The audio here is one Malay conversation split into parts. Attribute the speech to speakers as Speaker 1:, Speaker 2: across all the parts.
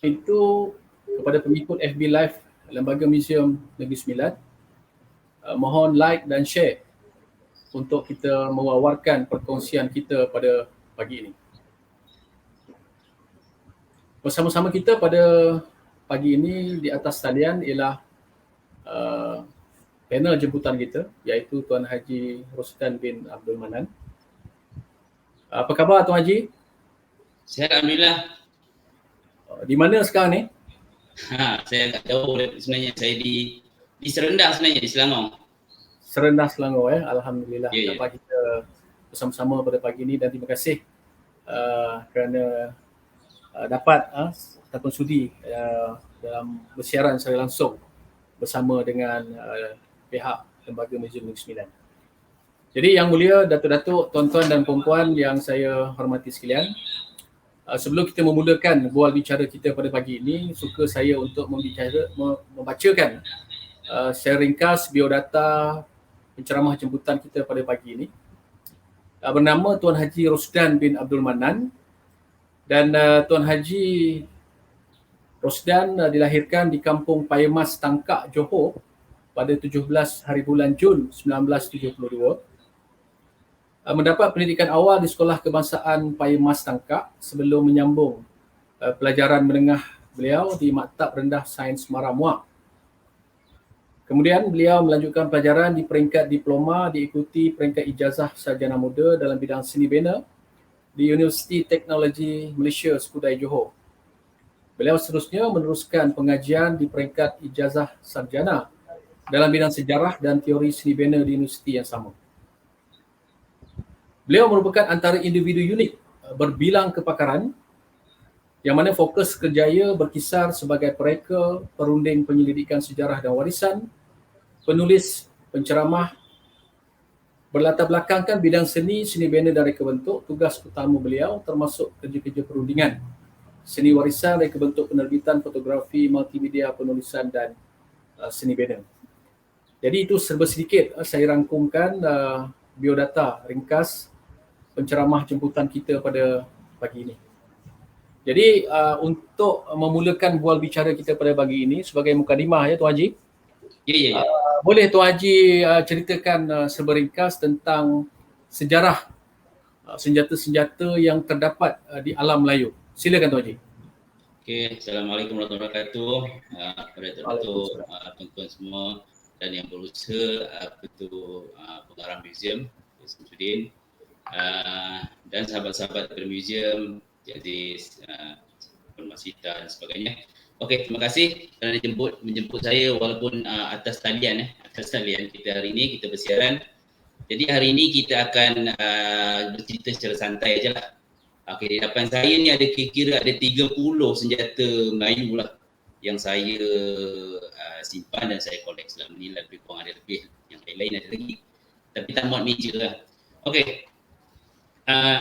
Speaker 1: Itu kepada pengikut FB Live Lembaga Museum Negeri Sembilan, mohon like dan share untuk kita mewawarkan perkongsian kita pada pagi ini. Bersama-sama kita pada pagi ini di atas talian ialah panel jemputan kita, iaitu Tuan Haji Rosdan bin Abdul Manan. Apa khabar Tuan Haji?
Speaker 2: Sihat Alhamdulillah.
Speaker 1: Di mana sekarang ni?
Speaker 2: Saya tak tahu sebenarnya. Saya di Serendah sebenarnya, di Selangor.
Speaker 1: Serendah Selangor Alhamdulillah dapat kita bersama-sama pada pagi ini, dan terima kasih kerana dapat ataupun sudi dalam bersiaran secara langsung bersama dengan pihak Lembaga Museum Negeri Sembilan. Jadi Yang Mulia Datuk-Datuk, tuan-tuan dan puan-puan yang saya hormati sekalian, sebelum kita memulakan bual bicara kita pada pagi ini, suka saya untuk membacakan secara ringkas biodata penceramah jemputan kita pada pagi ini. Bernama Tuan Haji Rosdan bin Abdul Manan, dan Tuan Haji Rosdan dilahirkan di Kampung Payemas, Tangkak, Johor pada 17 hari bulan Jun 1972. Mendapat pendidikan awal di Sekolah Kebangsaan Paya Mas Tangkak sebelum menyambung pelajaran menengah beliau di Maktab Rendah Sains Maramua. Kemudian beliau melanjutkan pelajaran di peringkat diploma diikuti peringkat ijazah sarjana muda dalam bidang seni bina di Universiti Teknologi Malaysia Skudai Johor. Beliau seterusnya meneruskan pengajian di peringkat ijazah sarjana dalam bidang sejarah dan teori seni bina di universiti yang sama. Beliau merupakan antara individu unik berbilang kepakaran yang mana fokus kerjaya berkisar sebagai pereka, perunding penyelidikan sejarah dan warisan, penulis, penceramah, berlatar belakangkan bidang seni, seni bina dan reka bentuk. Tugas utama beliau termasuk kerja-kerja perundingan, seni warisan, reka bentuk penerbitan, fotografi, multimedia, penulisan dan seni bina. Jadi itu serba sedikit saya rangkumkan biodata ringkas penceramah jemputan kita pada pagi ini. Jadi untuk memulakan bual bicara kita pada pagi ini sebagai mukadimah ya Tuan Haji.
Speaker 2: Ya.
Speaker 1: Boleh Tuan Haji ceritakan serba ringkas tentang sejarah senjata-senjata yang terdapat di alam Melayu. Silakan Tuan Haji.
Speaker 2: Okey, Assalamualaikum warahmatullahi wabarakatuh. Kepada tuan-tuan semua dan yang berusaha pengarah museum Samsudin dan sahabat-sahabat dari museum, jadi Permasita dan sebagainya. Okey, terima kasih kerana menjemput saya walaupun atas talian kita hari ini kita bersiaran. Jadi hari ini kita akan bercerita secara santai ajalah. Okey, di hadapan saya ni ada kira-kira ada 30 senjata Melayu lah yang saya simpan dan saya kolek selama ni, lebih kurang ada lebih, yang lain ada lagi. Tapi tak muat meja lah. Okey.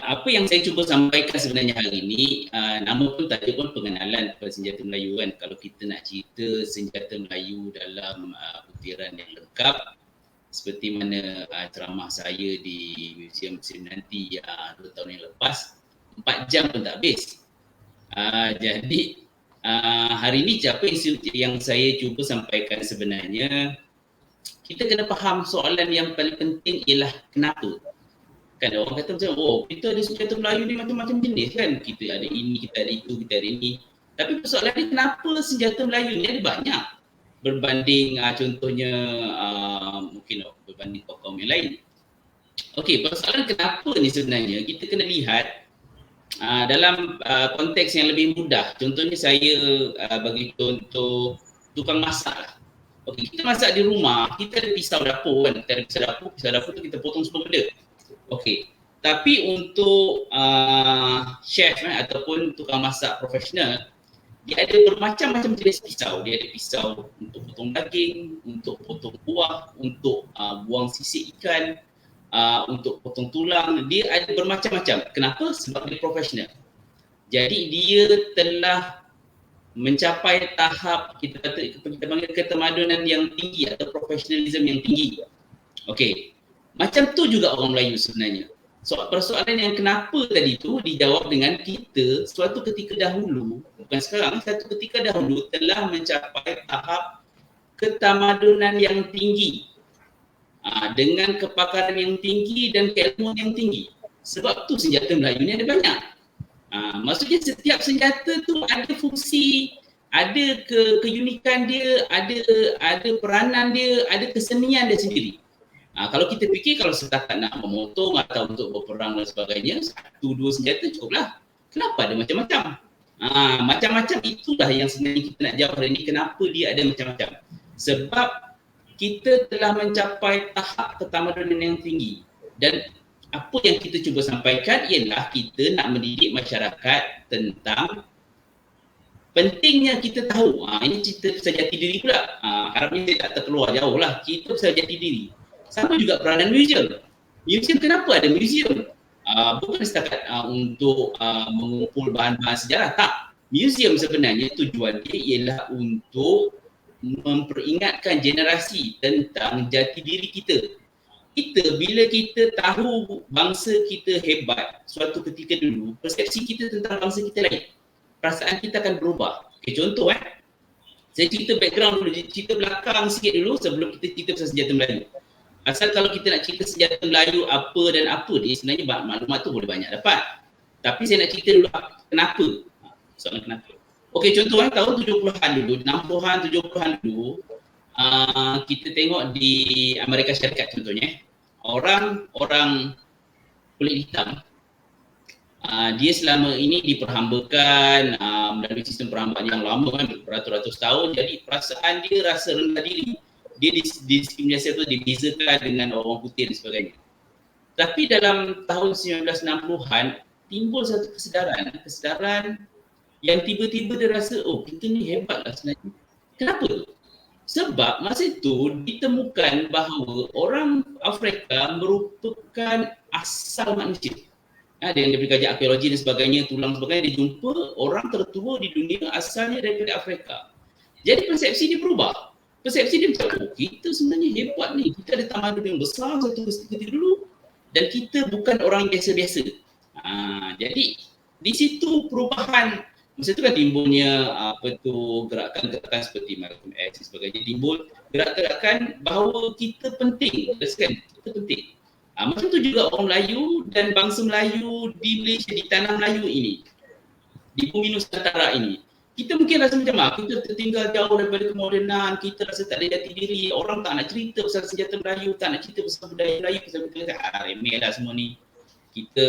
Speaker 2: Apa yang saya cuba sampaikan sebenarnya hari ini, nama pun tajuk pun pengenalan kepada senjata Melayu kan. Kalau kita nak cerita senjata Melayu dalam butiran yang lengkap, seperti mana ceramah saya di Museum nanti 2 tahun yang lepas, 4 jam pun tak habis. Jadi hari ini apa yang saya cuba sampaikan sebenarnya, kita kena faham soalan yang paling penting ialah kenapa. Kan orang kata macam, kita ada senjata Melayu ni macam-macam jenis kan. Kita ada ini, kita ada itu, kita ada ini. Tapi persoalan ni kenapa senjata Melayu ni ada banyak berbanding contohnya mungkin berbanding kaum yang lain. Okey, persoalan kenapa ni sebenarnya kita kena lihat dalam konteks yang lebih mudah. Contohnya saya bagi contoh tukang masak lah. Okey, kita masak di rumah, kita ada pisau dapur kan. Kita ada pisau dapur tu kita potong semua benda. Okey, tapi untuk chef ataupun tukang masak profesional, dia ada bermacam-macam jenis pisau. Dia ada pisau untuk potong daging, untuk potong kuah, untuk buang sisik ikan, untuk potong tulang. Dia ada bermacam-macam. Kenapa? Sebab dia profesional. Jadi dia telah mencapai tahap kita panggil ketemadunan yang tinggi atau profesionalism yang tinggi. Okey. Macam tu juga orang Melayu sebenarnya. Persoalan yang kenapa tadi tu dijawab dengan kita suatu ketika dahulu, bukan sekarang, suatu ketika dahulu telah mencapai tahap ketamadunan yang tinggi. Dengan kepakaran yang tinggi dan keilmuan yang tinggi. Sebab tu senjata Melayu ni ada banyak. Maksudnya setiap senjata tu ada fungsi, ada keunikan dia, ada peranan dia, ada kesenian dia sendiri. Kalau kita fikir kalau setakat nak memotong atau untuk berperang dan sebagainya, 1-2 senjata cukuplah. Kenapa ada macam-macam? Macam-macam itulah yang sebenarnya kita nak jawab hari ini, kenapa dia ada macam-macam. Sebab kita telah mencapai tahap ketamadunan yang tinggi. Dan apa yang kita cuba sampaikan ialah kita nak mendidik masyarakat tentang pentingnya kita tahu. Ini cerita pasal jati diri pula. Harapnya saya tak terkeluar jauh lah. Kita pasal jati diri. Sama juga peranan museum. Museum kenapa ada museum? Bukan setakat untuk mengumpul bahan-bahan sejarah. Tak. Museum sebenarnya tujuan dia ialah untuk memperingatkan generasi tentang jati diri kita. Bila kita tahu bangsa kita hebat suatu ketika dulu, persepsi kita tentang bangsa kita lain. Perasaan kita akan berubah. Okay, contoh Saya cerita background dulu, cerita belakang sikit dulu sebelum kita cerita pasal senjata Melayu. Asal kalau kita nak cerita senjata Melayu apa dan apa dia, sebenarnya maklumat tu boleh banyak dapat. Tapi saya nak cerita dulu kenapa. Soalan kenapa. Okey, contoh tahun 70-an dulu, 60-an, 70-an dulu, kita tengok di Amerika Syarikat contohnya, orang kulit hitam, dia selama ini diperhambakan melalui sistem perhambaan yang lama kan, beratus-ratus tahun. Jadi perasaan dia rasa rendah diri, dia diskriminasi atau dibezakan dengan orang putih dan sebagainya. Tapi dalam tahun 1960-an timbul satu kesedaran yang tiba-tiba dia rasa, oh kita ni hebat lah sebenarnya. Kenapa? Sebab masa itu ditemukan bahawa orang Afrika merupakan asal manusia. Dia beri kajian arkeologi dan sebagainya, tulang sebagainya, dia jumpa orang tertua di dunia asalnya daripada Afrika. Jadi persepsi dia berubah. Persepsi dia macam, oh kita sebenarnya hebat ni, kita ada tamadun yang besar satu ketika dulu dan kita bukan orang biasa-biasa. Jadi di situ perubahan, masa itu kan timbulnya gerakan-gerakan seperti Malcolm X dan sebagainya, timbul gerakan bahawa kita penting, kita penting. Macam tu juga orang Melayu dan bangsa Melayu di Malaysia, di tanah Melayu ini, di bumi Nusantara ini. Kita mungkin rasa macam kita tertinggal jauh daripada kemodenan, kita rasa tak ada jati diri, orang tak nak cerita pasal senjata Melayu, tak nak cerita pasal budaya Melayu, pasal remeh lah semua ni. Kita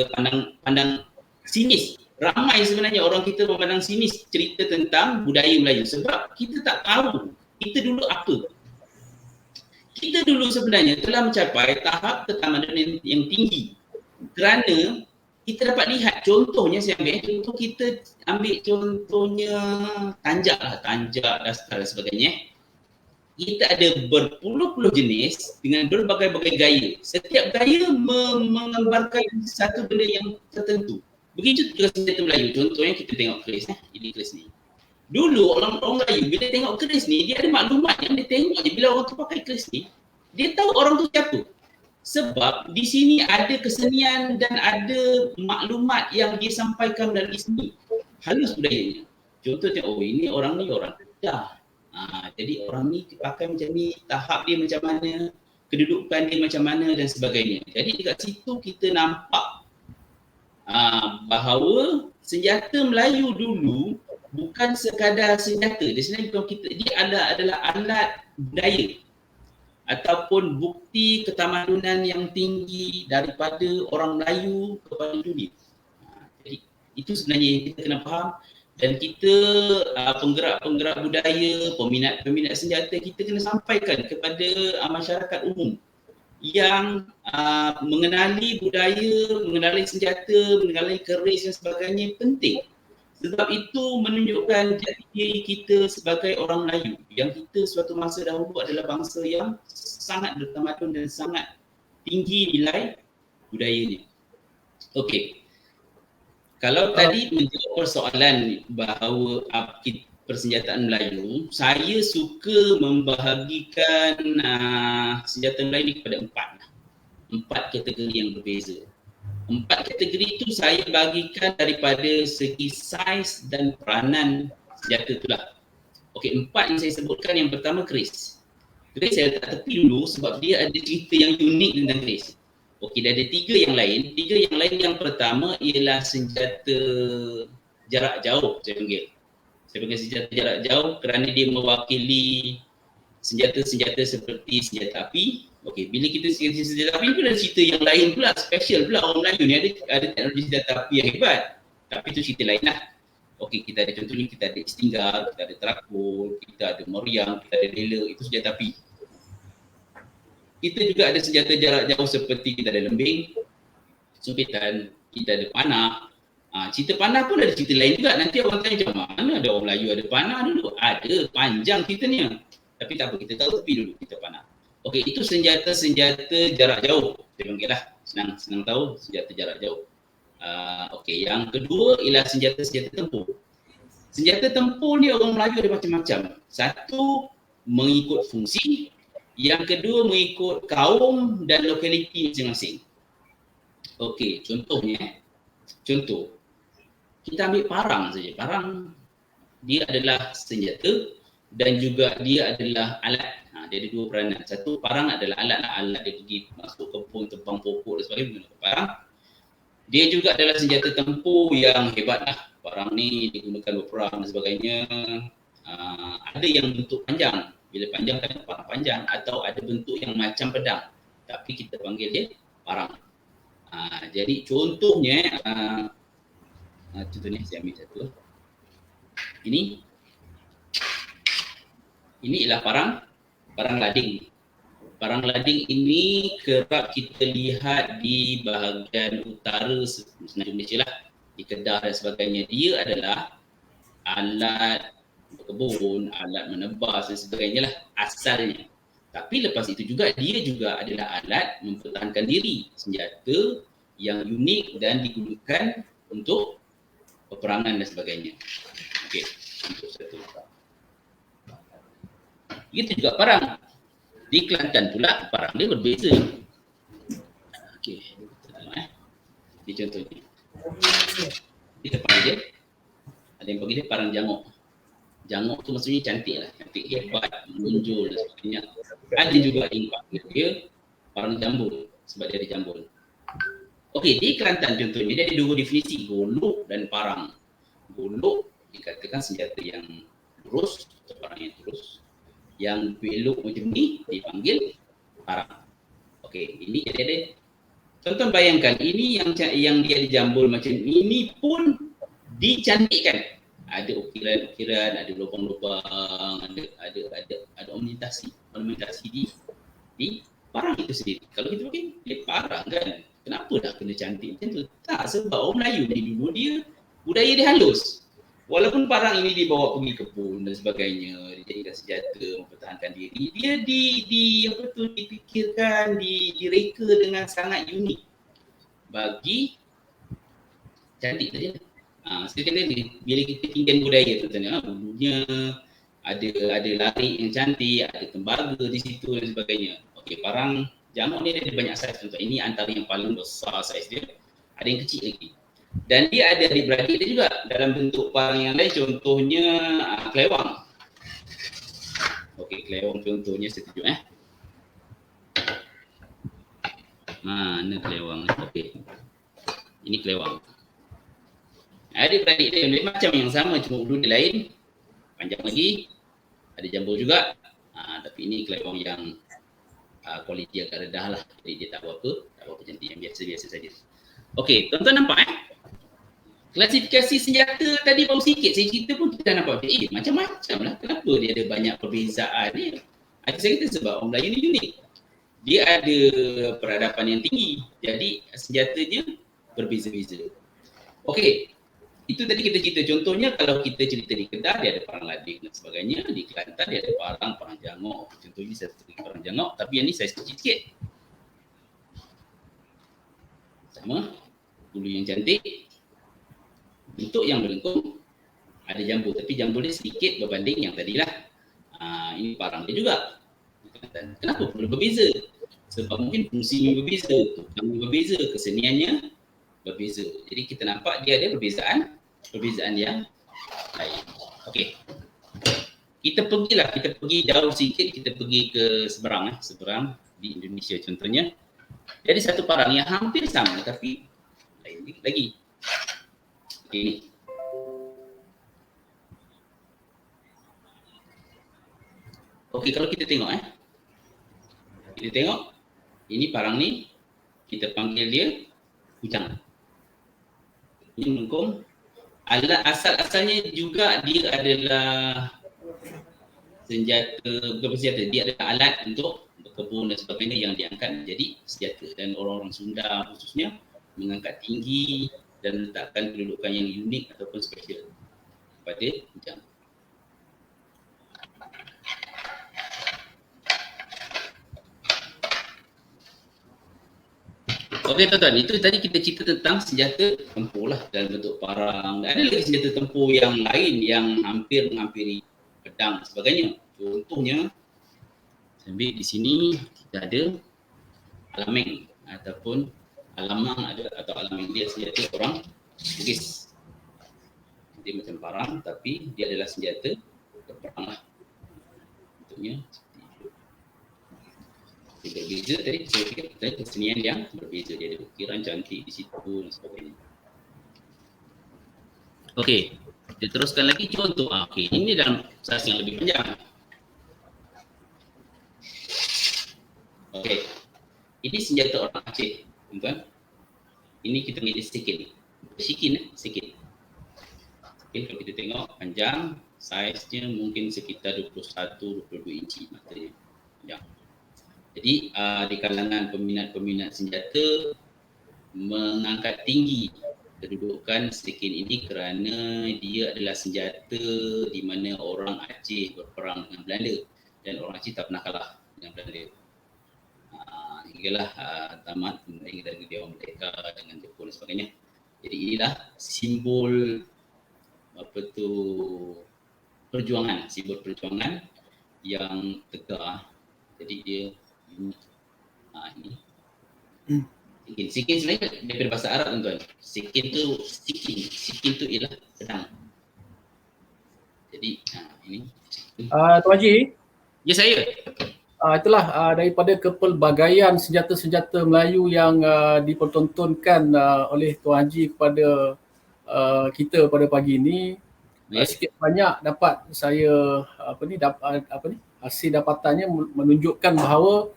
Speaker 2: pandang sinis. Ramai sebenarnya orang kita memandang sinis cerita tentang budaya Melayu sebab kita tak tahu kita dulu apa. Kita dulu sebenarnya telah mencapai tahap ketamadunan yang tinggi kerana kita dapat lihat contohnya, kita ambil contohnya tanjak, dasar dan sebagainya. Kita ada berpuluh-puluh jenis dengan berbagai-bagai gaya. Setiap gaya menggambarkan satu benda yang tertentu. Begitu juga senjata Melayu. Contohnya kita tengok keris, ini keris ni. Dulu orang Melayu bila tengok keris ni, dia ada maklumat yang dia tengok je bila orang tu pakai keris ni, dia tahu orang tu siapa. Sebab di sini ada kesenian dan ada maklumat yang dia sampaikan melalui seni. Halus budayanya. Contohnya, oh ini orang Kedah. Jadi orang ni pakai macam ni, tahap dia macam mana, kedudukan dia macam mana dan sebagainya. Jadi dekat situ kita nampak bahawa senjata Melayu dulu bukan sekadar senjata. Dia sebenarnya dia adalah alat budaya ataupun bukti ketamadunan yang tinggi daripada orang Melayu kepada dunia. Jadi itu sebenarnya yang kita kena faham, dan kita penggerak-penggerak budaya, peminat senjata, kita kena sampaikan kepada masyarakat umum yang mengenali budaya, mengenali senjata, mengenali keris dan sebagainya penting. Sebab itu menunjukkan jati diri kita sebagai orang Melayu, yang kita suatu masa dahulu adalah bangsa yang sangat bertamadun dan sangat tinggi nilai budayanya. Okey. Kalau tadi menjawab persoalan bahawa persenjataan Melayu, saya suka membahagikan senjata Melayu ini kepada empat kategori yang berbeza. 4 kategori itu saya bagikan daripada segi saiz dan peranan senjata itulah. Okey, 4 yang saya sebutkan, yang pertama keris. Keris saya letak tepi dulu sebab dia ada cerita yang unik tentang keris. Okey, ada 3 yang lain. 3 yang lain, yang pertama ialah senjata jarak jauh, saya panggil senjata jarak jauh kerana dia mewakili senjata-senjata seperti senjata api. Okey, bila kita senjata api pun ada cerita yang lain pula, special pula. Orang Melayu ni ada teknologi senjata api yang hebat. Tapi itu cerita lain lah. Okey, kita ada contohnya, kita ada istinggal, kita ada terakul, kita ada meriam, kita ada lela, itu senjata api. Kita juga ada senjata jarak jauh seperti kita ada lembing, sumpitan, kita ada panah. Cerita panah pun ada cerita lain juga. Nanti orang tanya macam mana ada orang Melayu ada panah dulu? Ada, panjang ceritanya. Tapi tak apa, kita tahu tepi dulu kita panah. Okey, itu senjata jarak jauh. Saya panggil lah, senang tahu senjata jarak jauh. Okey, yang kedua ialah senjata tempur. Senjata tempur ni orang Melayu ada macam-macam. Satu, mengikut fungsi. Yang kedua, mengikut kaum dan lokaliti masing-masing. Okey, contoh, kita ambil parang saja. Parang dia adalah senjata dan juga dia adalah alat. Dia ada dua peranan. Satu, parang adalah alat dia pergi masuk kebun, tebang pokok dan sebagainya menggunakan parang. Dia juga adalah senjata tempur yang hebat lah. Parang ni digunakan berperang dan sebagainya. Ada yang bentuk panjang. Bila panjang kan parang panjang, atau ada bentuk yang macam pedang. Tapi kita panggil dia parang. Jadi contohnya, contohnya saya ambil satu. Ini ialah parang lading. Parang lading ini kerap kita lihat di bahagian utara semenanjung Malaysia lah, di Kedah dan sebagainya. Dia adalah alat berkebun, alat menebas dan sebagainya lah asalnya. Tapi lepas itu juga dia juga adalah alat mempertahankan diri, senjata yang unik dan digunakan untuk peperangan dan sebagainya. Okey, untuk satu. Itu juga parang. Di Kelantan pula parang dia berbeza. Okey, ini contohnya. Kita panggil dia, ada yang panggil dia parang jangok. Jangok tu maksudnya cantik lah, cantik, hebat, menonjol dan sebagainya. Ada juga yang panggil dia parang jambul, sebab dia ada jambul. Okey, di Kelantan contohnya dia ada dua definisi, golok dan parang. Golok dikatakan senjata yang lurus, atau parang yang lurus. Yang belok macam ni dipanggil parang. Okey, ini jadi ada. Tonton bayangkan, ini yang dia dijambul macam ini pun dicantikkan. Ada ukiran-ukiran, ada lubang-lubang, ada ornamentasi di parang itu sendiri. Kalau kita pakai dia parang kan, kenapa dah kena cantik macam tu? Tak, sebab orang Melayu ni dulu dia budaya dia halus. Walaupun parang ini dibawa pergi kebun dan sebagainya, dijadikan senjata mempertahankan diri, dia dipikirkan, direka dengan sangat unik bagi cantik saja. Sekali bila kita tinggal budaya tu tanya, dulunya ada lari yang cantik, ada tembaga di situ dan sebagainya. Okey, parang jangok ni ada banyak saiz. Contoh ini antara yang paling besar saiz dia, ada yang kecil lagi. Dan dia ada adik-beradik dia juga dalam bentuk parang yang lain, contohnya kelewang. Okey, kelewang contohnya saya tunjuk mana kelewang? Okey. Ini kelewang. Adik-beradik dia macam yang sama, cuma ulu dia lain, panjang lagi, ada jambul juga. Tapi ini kelewang yang kualiti agak rendah lah, jadi dia tak berapa cantik, yang biasa-biasa saja. Okey, tuan-tuan nampak klasifikasi senjata tadi baru sikit saya cerita pun kita dah nampak macam-macam lah. Kenapa dia ada banyak perbezaan ni? Saya kata sebab orang Melayu ni unik. Dia ada peradaban yang tinggi, jadi senjatanya berbeza-beza. Okey, itu tadi kita cerita. Contohnya kalau kita cerita di Kedah, dia ada parang lading dan sebagainya. Di Kelantan dia ada parang jangok. Contohnya saya cerita parang jangok, tapi yang ni saiz kecil sikit. Sama, bulu yang cantik, bentuk yang melengkung, ada jambul, tapi jambul dia sedikit berbanding yang tadilah. Ini parang dia juga. Kenapa perlu berbeza? Sebab mungkin fungsinya berbeza, tukangnya berbeza, keseniannya berbeza. Jadi kita nampak dia ada perbezaan yang lain. Okey. Kita pergi jauh sikit, kita pergi ke seberang di Indonesia contohnya. Jadi satu parang yang hampir sama tapi lain lagi. Ini. Okey, kalau kita tengok ini parang ni kita panggil dia kujang. Ini melengkung. Asal-asalnya juga dia adalah bukan senjata, dia adalah alat untuk berkebun dan sebagainya yang diangkat menjadi senjata, dan orang-orang Sunda khususnya mengangkat tinggi dan letakkan kedudukan yang unik ataupun special pada kujang. Okey tuan-tuan, itu tadi kita cerita tentang senjata tempur lah dalam bentuk parang. Ada lagi senjata tempur yang lain yang hampir menghampiri pedang dan sebagainya. Contohnya, saya ambil di sini kita ada alameng ataupun alamang atau alameng, dia senjata orang Bugis. Dia macam parang tapi dia adalah senjata perang lah. contohnya berbeza tadi saya fikir tadi kesenian yang berbeza, dia ada ukiran cantik di situ dan sebagainya. Okey, kita teruskan lagi contoh. Okey, ini dalam sas yang lebih panjang. Okey, ini senjata orang Aceh, tuan-tuan. Ini kita milih sikin. Sikin. Okay, kalau kita tengok panjang, saiznya mungkin sekitar 21-22 inci matanya. Panjang. Jadi di kalangan peminat-peminat senjata mengangkat tinggi kedudukan sikin ini kerana dia adalah senjata di mana orang Aceh berperang dengan Belanda dan orang Aceh tak pernah kalah dengan Belanda. Hinggalah tamat kemudian dia merdeka dengan Jepun dan sebagainya. Jadi inilah simbol simbol perjuangan yang tegak. Jadi dia ini sikin sebenarnya daripada bahasa Arab, tuan-tuan. Sikin tu ialah pedang. Jadi ini
Speaker 1: Tuan Haji,
Speaker 2: ya saya
Speaker 1: itulah daripada kepelbagaian senjata-senjata Melayu yang dipertontonkan oleh Tuan Haji kepada kita pada pagi ini. Sikit banyak dapat saya hasil dapatannya menunjukkan bahawa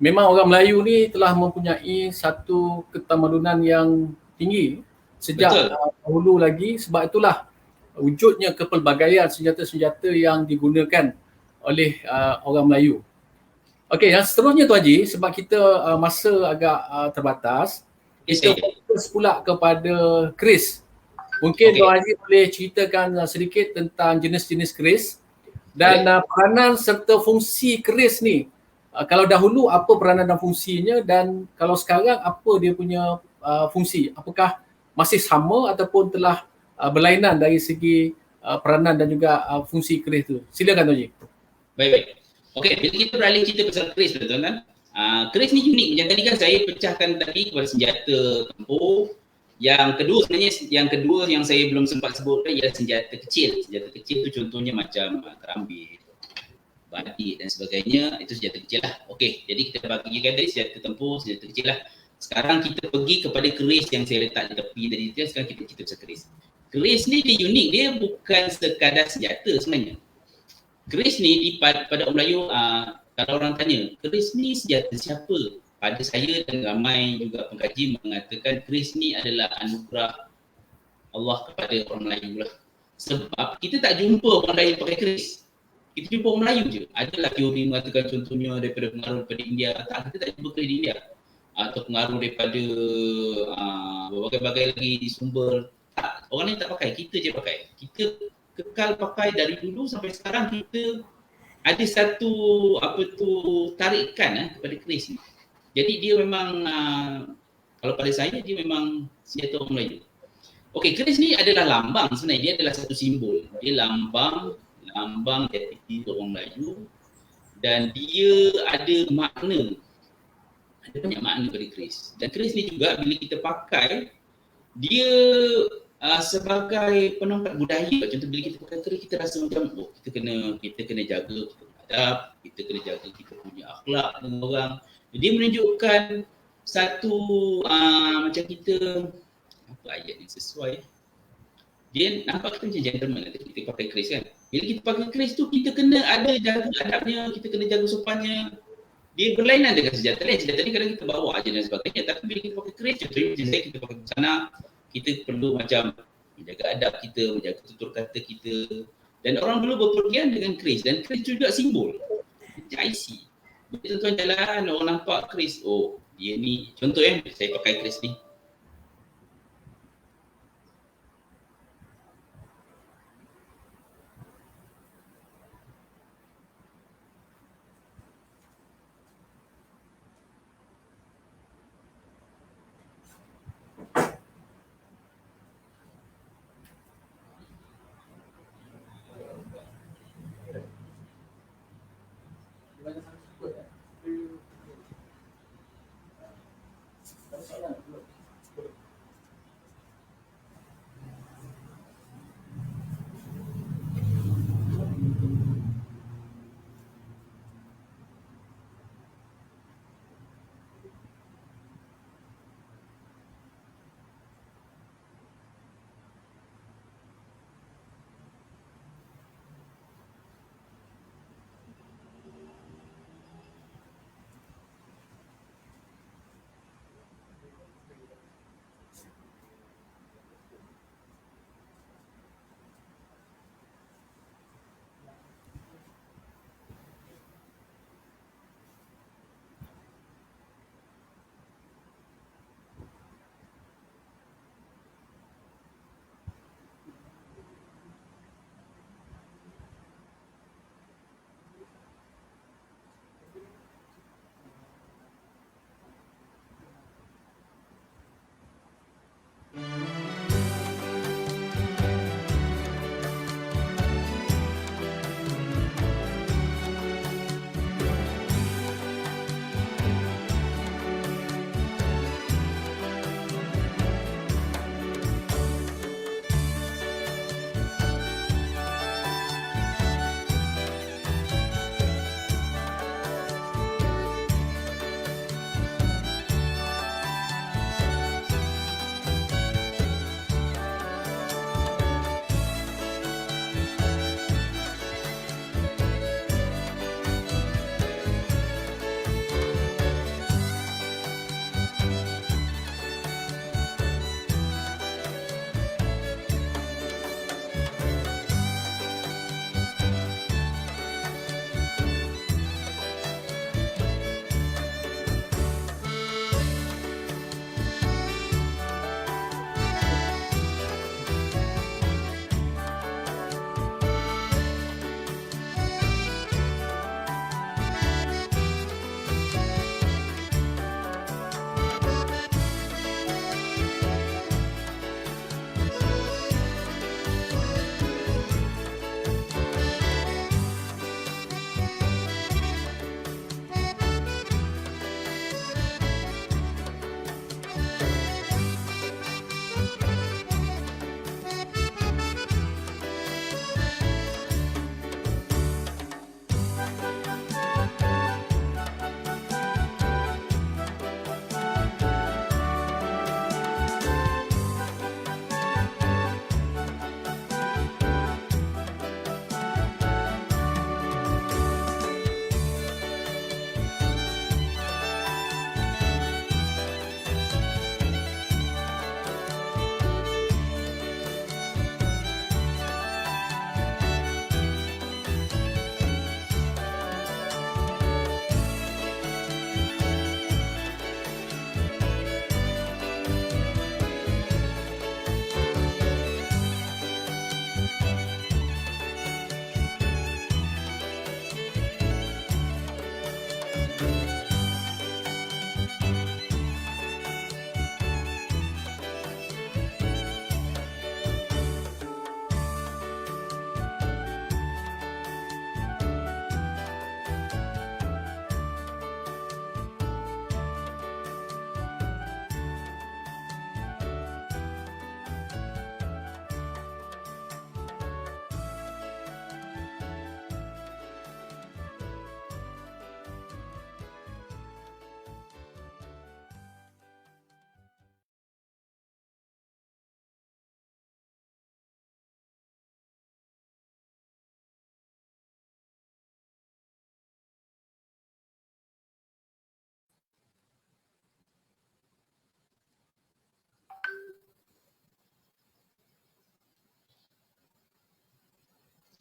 Speaker 1: memang orang Melayu ni telah mempunyai satu ketamadunan yang tinggi sejak dahulu lagi. Sebab itulah wujudnya kepelbagaian senjata-senjata yang digunakan oleh orang Melayu. Okey, yang seterusnya Tuan Haji, sebab kita masa agak terbatas, kita fokus pula kepada keris. Mungkin Tuan Haji boleh ceritakan sedikit tentang jenis-jenis keris dan peranan serta fungsi keris ni. Kalau dahulu apa peranan dan fungsinya, dan kalau sekarang apa dia punya fungsi? Apakah masih sama ataupun telah berlainan dari segi peranan dan juga fungsi keris tu? Silakan Tuan Haji.
Speaker 2: Baik. Okey, bila kita beralih cerita pasal keris, tuan-tuan. Keris ni unik. Macam tadi kan saya pecahkan tadi kepada senjata tempur. Yang kedua yang saya belum sempat sebutkan ialah senjata kecil. Senjata kecil tu contohnya macam kerambit, batik dan sebagainya. Itu senjata kecil lah. Okey, jadi kita bagikan tadi senjata tempur, senjata kecil lah. Sekarang kita pergi kepada keris yang saya letak di tepi tadi. Sekarang kita cerita pasal keris. Keris ni dia unik. Dia bukan sekadar senjata sebenarnya. Keris ni pada orang Melayu, kalau orang tanya, keris ni senjata siapa? Pada saya dan ramai juga pengkaji mengatakan keris ni adalah anugerah Allah kepada orang Melayu lah. Sebab kita tak jumpa orang lain pakai keris. Kita jumpa orang Melayu je. Adalah teori mengatakan contohnya daripada pengaruh daripada India. Tak, kita tak jumpa keris di India. Atau pengaruh daripada berbagai-bagai lagi di sumber. Tak, orang lain tak pakai, kita je pakai. Kita kekal pakai dari dulu sampai sekarang. Kita ada satu tarikan kepada keris ni. Jadi dia memang kalau pada saya dia memang senjata orang Melayu. Okey, keris ni adalah lambang sebenarnya, dia adalah satu simbol. Dia lambang jati diri orang Melayu dan dia ada makna. Ada banyak makna pada keris. Dan keris ni juga bila kita pakai dia sebagai penongkat budaya. Contoh bila kita pakai keris kita rasa macam kita kena jaga kita adab, kita kena jaga kita punya akhlak dengan orang. Dia menunjukkan satu macam kita apa ayat yang sesuai. Dia nampak kita macam gentleman kita pakai keris kan. Bila kita pakai keris tu kita kena ada jaga adabnya, kita kena jaga sopannya. Dia berlainan dengan senjata lain. Senjata ni kadang kita bawa aja dan sebagainya. Tapi bila kita pakai keris, contohnya macam saya kita pakai busana, kita perlu macam menjaga adab kita, menjaga tutur kata kita. Dan orang dulu berpergian dengan keris dan keris juga simbol. IC. Bila tuan-tuan jalan, orang nampak keris, dia ni, contoh saya pakai keris ni.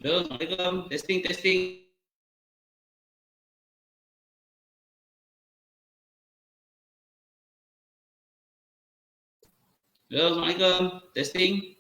Speaker 2: Hello, Assalamualaikum. Testing. Hello, Assalamualaikum. Testing.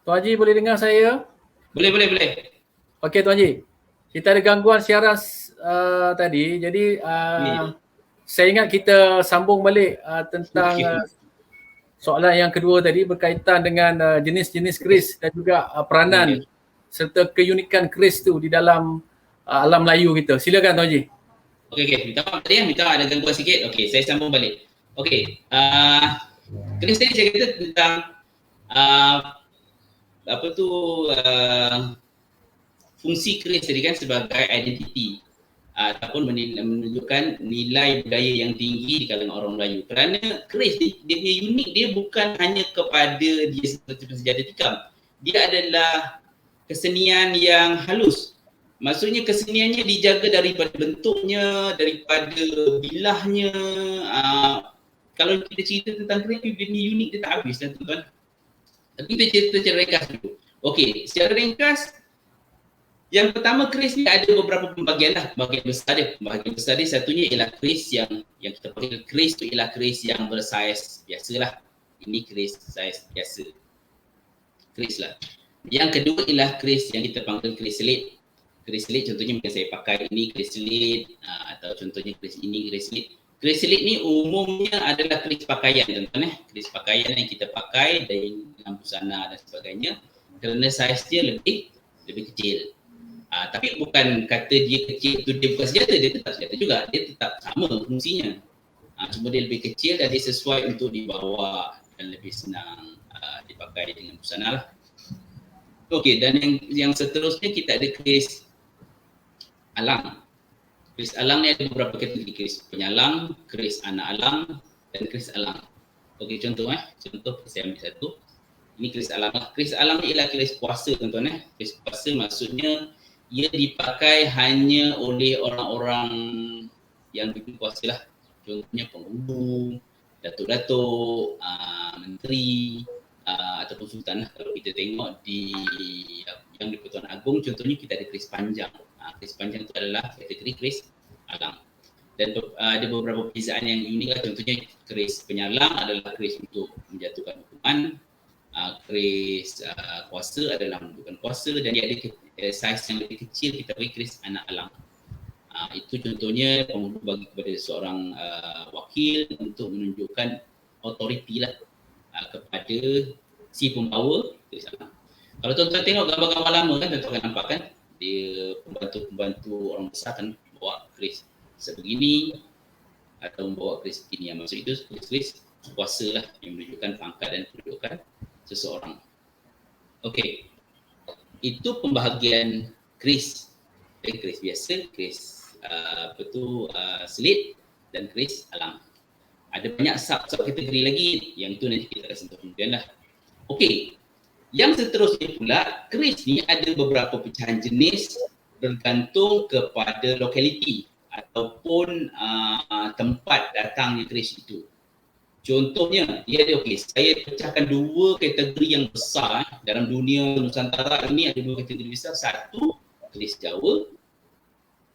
Speaker 1: Tuan Haji boleh dengar saya?
Speaker 2: Boleh.
Speaker 1: Okey Tuan Haji. Kita ada gangguan siaran tadi. Jadi saya ingat kita sambung balik tentang soalan yang kedua tadi berkaitan dengan jenis-jenis keris dan juga peranan serta keunikan keris tu di dalam alam Melayu kita. Silakan Tuan Haji.
Speaker 2: Okey. Minta maaf tadi minta ada gangguan sikit. Okey, saya sambung balik. Okey. Keris tadi saya kata tentang fungsi keris tadi kan sebagai identiti ataupun menunjukkan nilai budaya yang tinggi di kalangan orang Melayu. Kerana keris dia punya unik, dia bukan hanya kepada dia seperti senjata tikam. Dia adalah kesenian yang halus. Maksudnya keseniannya dijaga daripada bentuknya, daripada bilahnya. Kalau kita cerita tentang keris, dia unik, dia tak habis lah tuan. Tapi kita cerita secara ringkas dulu. Okey, secara ringkas, yang pertama keris ni ada beberapa pembahagian lah, pembahagian besar dia satunya ialah keris yang kita panggil keris tu ialah keris yang bersaiz biasalah. Ini keris saiz biasa. Keris lah. Yang kedua ialah keris yang kita panggil keris selit. Keris selit contohnya macam saya pakai ini keris selit atau contohnya keris ini keris selit. Keris selit ni umumnya adalah keris pakaian tuan-tuan keris pakaian yang kita pakai dalam busana dan sebagainya kerana saiz dia lebih kecil. Tapi bukan kata dia kecil tu dia bukan senjata, dia tetap senjata juga, dia tetap sama fungsinya. Cuma dia lebih kecil dan dia sesuai untuk dibawa dan lebih senang dipakai dengan busana lah. Okey, dan yang seterusnya kita ada keris alang. Keris alang ni ada beberapa kategori, keris penyalang, keris anak alang dan keris alang. Okey, contoh saya ambil satu. Ini keris alang. Keris alang ni ialah keris puasa tuan-tuan Keris puasa maksudnya ia dipakai hanya oleh orang-orang yang diberi kuasa lah. Contohnya penghulu, datuk-datuk, menteri ataupun sultan lah. Kalau kita tengok di yang di Pertuan Agong contohnya kita ada keris panjang. Keris panjang itu adalah kategori keris alang. Dan ada beberapa perbezaan yang unik lah. Contohnya keris penyalang adalah keris untuk menjatuhkan hukuman. Keris kuasa adalah menunjukkan kuasa dan dia ada saiz yang lebih kecil, kita bagi keris anak alang. Itu contohnya penghulu bagi kepada seorang wakil untuk menunjukkan autoriti lah kepada si pembawa keris alang. Kalau tuan-tuan tengok gambar-gambar lama kan, tuan-tuan akan nampak kan dia pembantu-pembantu orang besar kan bawa keris sebegini atau membawa keris begini. Maksud itu keris kuasa lah yang menunjukkan pangkat dan kedudukan seseorang. Okey, itu pembahagian keris. Keris biasa, keris selit dan keris alang. Ada banyak sub kategori lagi yang itu nanti kita akan sentuh kemudian lah. Okey, yang seterusnya pula keris ni ada beberapa pecahan jenis bergantung kepada lokaliti ataupun tempat datangnya keris itu. Contohnya, dia ada saya pecahkan dua kategori yang besar dalam dunia Nusantara ini. Ada dua kategori besar. Satu, keris Jawa.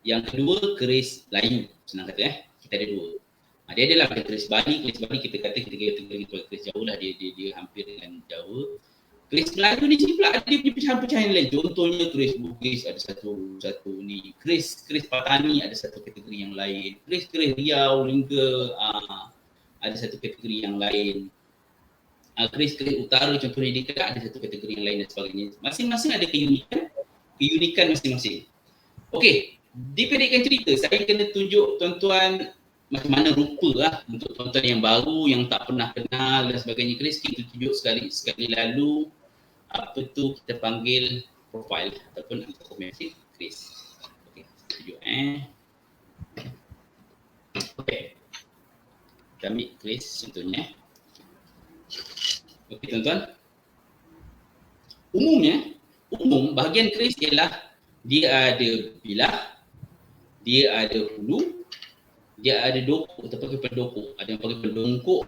Speaker 2: Yang kedua, keris Melayu. Senang kata kita ada dua. Dia adalah keris Bali. Keris Bali kita kata kategori keris Jawa lah. Dia hampir dengan Jawa. Keris Melayu ni pula ada dia punya pecahan-pecahan lain. Contohnya keris Bugis ada satu ni. Keris Patani ada satu kategori yang lain. Keris Riau, Lingga ada satu kategori yang lain. Keris utara contohnya di Kedah ada satu kategori yang lain dan sebagainya. Masing-masing ada keunikan masing-masing. Okey, dipendekkan cerita, saya kena tunjuk tuan-tuan macam mana rupa lah untuk tuan-tuan yang baru, yang tak pernah kenal dan sebagainya. Keris kita tunjuk sekali lalu kita panggil profile ataupun anthropometric keris. Okey, tunjuk Okey. Kita ambil keris contohnya. Okey tuan-tuan. Umum bahagian keris ialah dia ada bilah, dia ada hulu, dia ada dokok, kita panggil pendokok. Ada yang panggil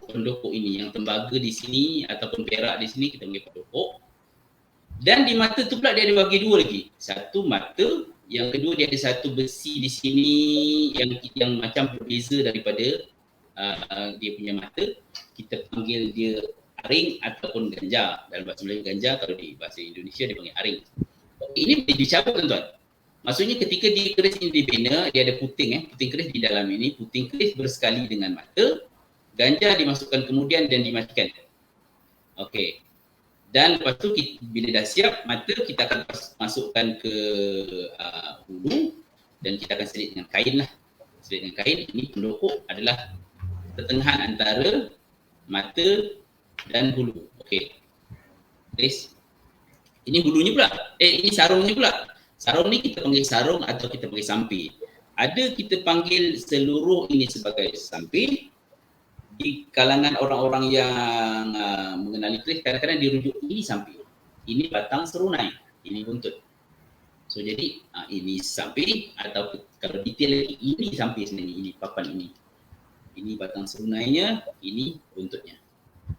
Speaker 2: pendokok ini yang tembaga di sini ataupun perak di sini kita panggil pendokok. Dan di mata tu pula dia ada bagi dua lagi. Satu mata, yang kedua dia ada satu besi di sini yang macam berbeza daripada dia punya mata. Kita panggil dia aring ataupun ganja. Dalam bahasa Melayu ganja, kalau di bahasa Indonesia dia panggil aring. Ini boleh dicabut tuan-tuan. Maksudnya ketika di keris ini dibina, dia ada puting puting keris di dalam ini. Puting keris bersekali dengan mata, ganja dimasukkan kemudian dan dimatikan. Okey. Dan lepas tu bila dah siap mata, kita akan masukkan ke hulu dan kita akan selit dengan kain lah. Selit dengan kain. Ini pendokok adalah pertengahan antara mata dan hulu. Okey. Keris. Ini hulunya pula. Ini sarungnya pula. Sarung ni kita panggil sarung atau kita panggil sampir. Ada kita panggil seluruh ini sebagai sampir. Di kalangan orang-orang yang mengenali keris, kadang-kadang dirujuk ini sampir. Ini batang serunai. Ini buntut. So jadi ini sampir atau kalau detail lagi ini sampir sebenarnya. Ini papan ini. Ini batang serunainya, ini buntutnya.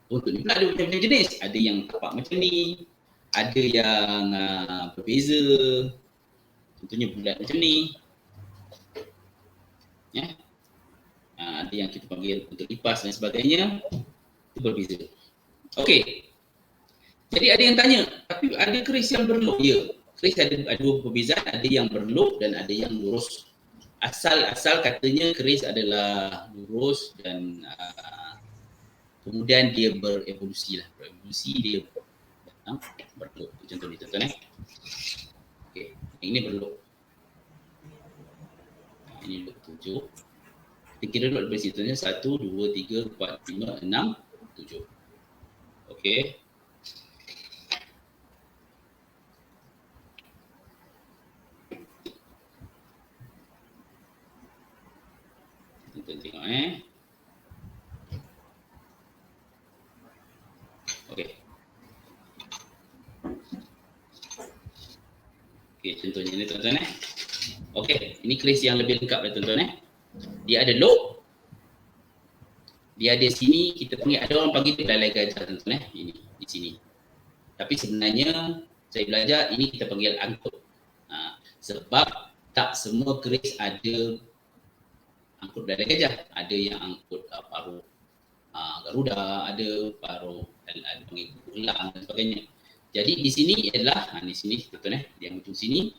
Speaker 2: Buntut ni pula ada macam-macam jenis. Ada yang tapak macam ni. Ada yang berbeza. Contohnya bulat macam ni. Ya. Ada yang kita panggil untuk lipas dan sebagainya. Itu berbeza. Okey. Jadi ada yang tanya, tapi ada keris yang berlok? Ya. Keris ada dua perbezaan. Ada yang berlok dan ada yang lurus. Asal katanya keris adalah lurus dan kemudian dia berevolusi lah. Berevolusi dia berlok. Contoh ni tuan-tuan Okey. Ini berlok. Ini lok 7. Kita kira dulu dari situ 1, 2, 3, 4, 5, 6, 7. Okey. Kita tengok Okey. Okey, contohnya ni tuan-tuan Okey, ini keris yang lebih lengkap lah tuan-tuan Dia ada lock. Dia ada sini, kita panggil, ada orang panggil belalai gajah tuan-tuan ini di sini. Tapi sebenarnya saya belajar ini kita panggil angkut. Sebab tak semua keris ada angkut belalai gajah. Ada yang angkut paruh Garuda, ada paruh ada panggil ulang dan sebagainya. Jadi di sini adalah di sini tuan-tuan yang ujung sini